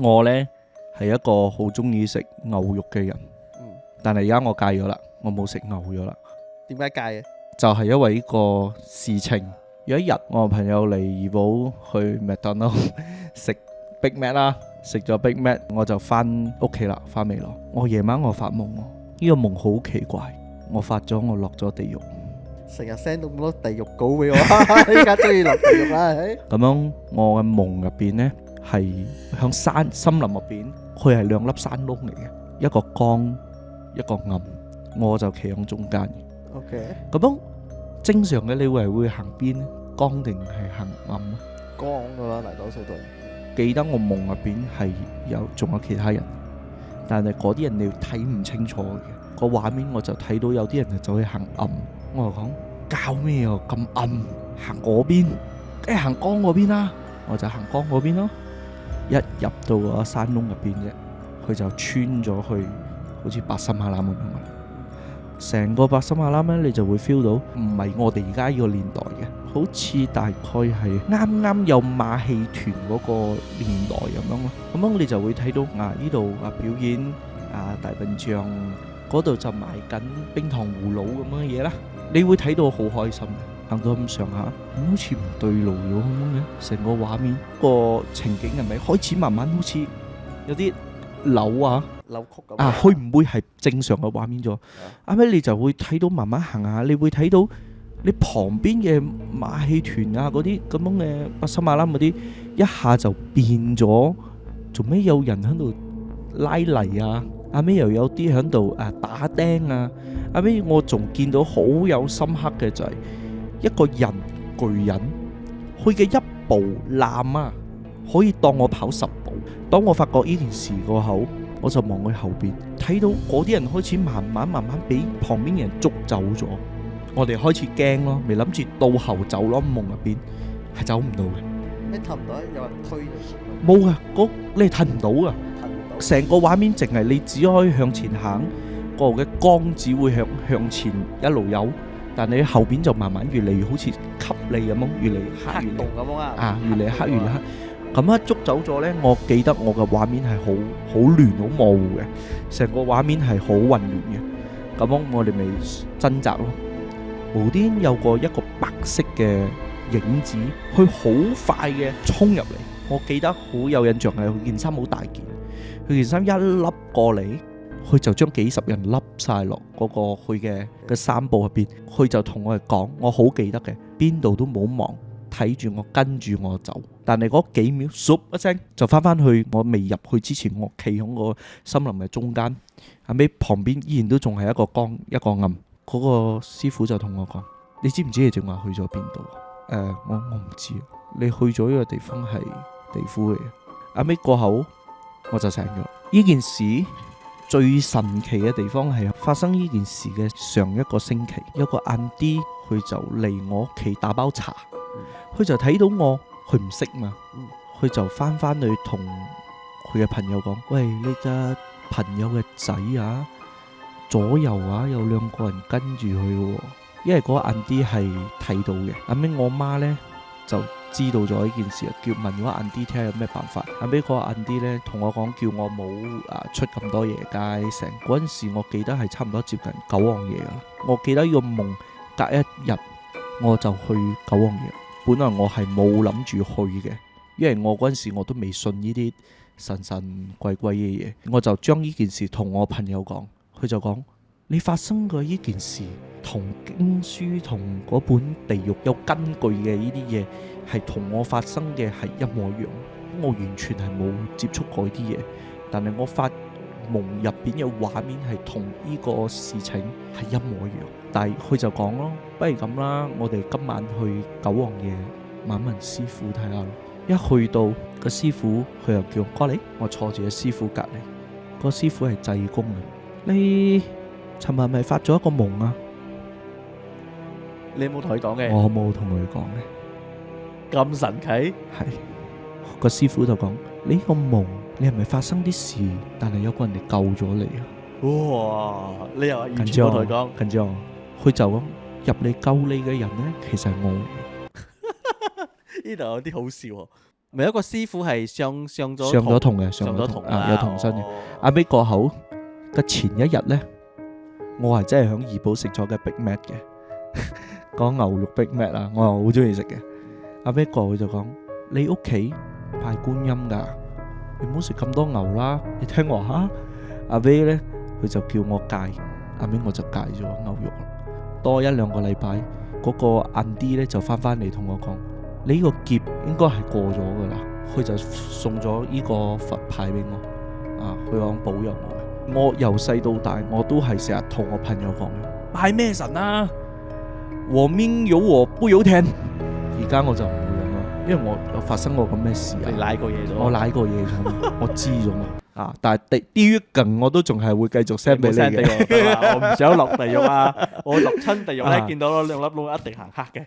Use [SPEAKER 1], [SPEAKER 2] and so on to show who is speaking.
[SPEAKER 1] 我呢係一個好中意食牛肉嘅人，但係而家我戒咗啦，我冇食牛咗啦。
[SPEAKER 2] 點解戒嘅？
[SPEAKER 1] 就係因為呢個事情。有一日我個朋友嚟怡保去麥當勞食 Big Mac 啦，食咗 Big Mac 我就翻屋企啦，翻未來。我夜晚我發夢喎，呢個夢好奇怪，我發咗我落咗地獄。
[SPEAKER 2] 成日 send 到咁多地獄稿俾我，依家中意落地獄啦。
[SPEAKER 1] 咁樣我嘅夢入邊呢，係響森林入邊，佢係兩粒山窿嚟嘅，一個光一個暗，我就企喺中間。
[SPEAKER 2] OK，
[SPEAKER 1] 咁樣正常嘅你會行邊呢？光定係行暗啊？
[SPEAKER 2] 光噶啦，大多數都係。
[SPEAKER 1] 記得我夢入邊係仲有其他人，但係嗰啲人你睇唔清楚嘅個畫面，我就睇到有啲人就走去行暗。我就講教咩啊咁暗，行嗰邊，梗係行光嗰邊啦，我就行光嗰邊咯。一入到個山窿入邊啫，佢就穿咗去，好似白森馬欄咁樣。成個白森馬欄咧，你就會 feel 到唔係我哋而家呢個年代嘅，好似大概係啱啱有馬戲團嗰個年代咁樣咯。咁樣你就會睇到呢度表演大笨象，嗰度就賣緊冰糖葫蘆咁樣嘅嘢啦。你會睇到好開心嘅，行到咁上下，好似唔對路咗咁樣嘅，成個畫面個情景係咪開始慢慢好似有啲
[SPEAKER 2] 扭曲咁
[SPEAKER 1] 會唔會係正常嘅畫面咗？啱啱你就會睇到慢慢行下，你會睇到你旁邊嘅馬戲團嗰啲咁樣嘅白森馬欄嗰啲，一下就變咗，做咩有人喺度拉泥啊？後尾又有啲喺度打釘啊！後尾我仲見到好有深刻嘅就係一個人巨人，佢嘅一步攬可以當我跑10步。當我發覺呢件事過後，我就望佢後邊，睇到嗰啲人開始慢慢俾旁邊嘅人捉走咗。我哋開始驚咯，未諗住倒後走咯，夢入邊係走唔到嘅。
[SPEAKER 2] 你騰唔到，有人推你。
[SPEAKER 1] 冇噶，你係騰唔到噶。
[SPEAKER 2] 騰唔到。
[SPEAKER 1] 成個畫面淨係你只可以向前行，個嘅光只會向前一路有，但你後邊就慢慢越嚟越好似吸你咁樣，越嚟越黑，
[SPEAKER 2] 黑洞咁啊！
[SPEAKER 1] 越嚟越黑，越嚟越黑。咁一捉走咗呢，我記得我嘅畫面係好亂、好模糊嘅，成個畫面係好混亂嘅。咁樣我哋咪掙扎咯。無端有一個白色嘅影子，佢好快嘅衝入嚟。我記得好有印象係佢件衫好大件，佢件衫一笠過嚟，佢就將幾十人笠晒落嗰個佢嘅衫布入邊。佢就同我哋講，我好記得嘅，邊度都冇望，睇住我，跟住我走。但係嗰幾秒，唰一聲就翻去我未入去之前，我企喺個森林嘅中間，後尾旁邊依然都仲係一個光一個暗。嗰個師傅就同我講：你知唔知你正話去咗邊度？我唔知。你去咗呢個地方係地府嚟嘅。後尾過後我就醒咗。呢件事最神奇嘅地方係發生呢件事嘅上一個星期，有個 auntie 佢就嚟我屋企打包茶，佢就睇到我。佢唔識嘛，佢就翻去同佢嘅朋友講：喂，你嘅朋友嘅仔左右有兩個人跟住佢喎。因為嗰個 auntie 係睇到嘅。後尾我媽呢就知道咗呢件事，叫問嗰個 auntie 睇下有咩辦法。後尾嗰個 auntie 呢同我講，叫我冇出咁多夜街。成嗰陣時我記得係差唔多接近九皇爺啦。我記得呢個夢隔一日我就去九皇爺。本來我係冇諗住去嘅，因為我嗰陣時我都未信呢啲神神鬼鬼嘅嘢，我就將呢件事同我朋友講，佢就講：你發生過呢件事，同經書同嗰本地獄有根據嘅呢啲嘢，係同我發生嘅係一模一樣。我完全係冇接觸過呢啲嘢，但係我發夢入邊嘅畫面係同呢個事情係一模一樣。但係佢就講咯，不如咁啦，我哋今晚去九皇爺問問師傅睇下咯。一去到個師傅，佢又叫我過嚟，我坐住個師傅隔離。個師傅係濟公啊。你尋日咪發咗一個夢啊？
[SPEAKER 2] 你有冇同佢講嘅？
[SPEAKER 1] 我冇同佢講嘅。
[SPEAKER 2] 咁神奇？
[SPEAKER 1] 係個師傅就講：你呢個夢，你係咪發生啲事？但係有個人哋救咗你啊？
[SPEAKER 2] 哇！你又完全冇同佢講。
[SPEAKER 1] 跟住佢就講：入嚟救你嘅人呢，其實係我。
[SPEAKER 2] 呢度有啲好笑喎。咪有一個師傅係上咗
[SPEAKER 1] 上咗童嘅，
[SPEAKER 2] 上咗童
[SPEAKER 1] 啊，有童身嘅。
[SPEAKER 2] 哦
[SPEAKER 1] 後尾過後嘅前一日咧，我係真係響怡寶食咗嘅 Big Mac 嘅，講牛肉 Big Mac 啊，我又好中意食嘅。後尾過去就講：你屋企拜觀音㗎，你唔好食咁多牛啦。你聽我嚇。後尾咧，佢就叫我戒，後尾我就戒咗牛肉啦。多1-2個禮拜，嗰個晏啲咧就翻嚟同我講：你呢個劫應該係過咗㗎啦。佢就送咗呢個佛牌俾我，啊，佢講保佑我嘅。我由細到大，我都係成日同我朋友講：拜咩神啊？和面有和不有聽。而家我就唔會咁啦，因為我有發生過咁咩事啊。
[SPEAKER 2] 你舐過嘢咗？
[SPEAKER 1] 我舐過嘢咗嘛，我知咗嘛。啊，但係地於近我都仲係會繼續 send 俾你
[SPEAKER 2] 俾
[SPEAKER 1] 嘅。
[SPEAKER 2] 我得啦，我唔想落地獄啊！我落親地獄咧，
[SPEAKER 1] 啊
[SPEAKER 2] 見到兩粒窿一定行黑嘅。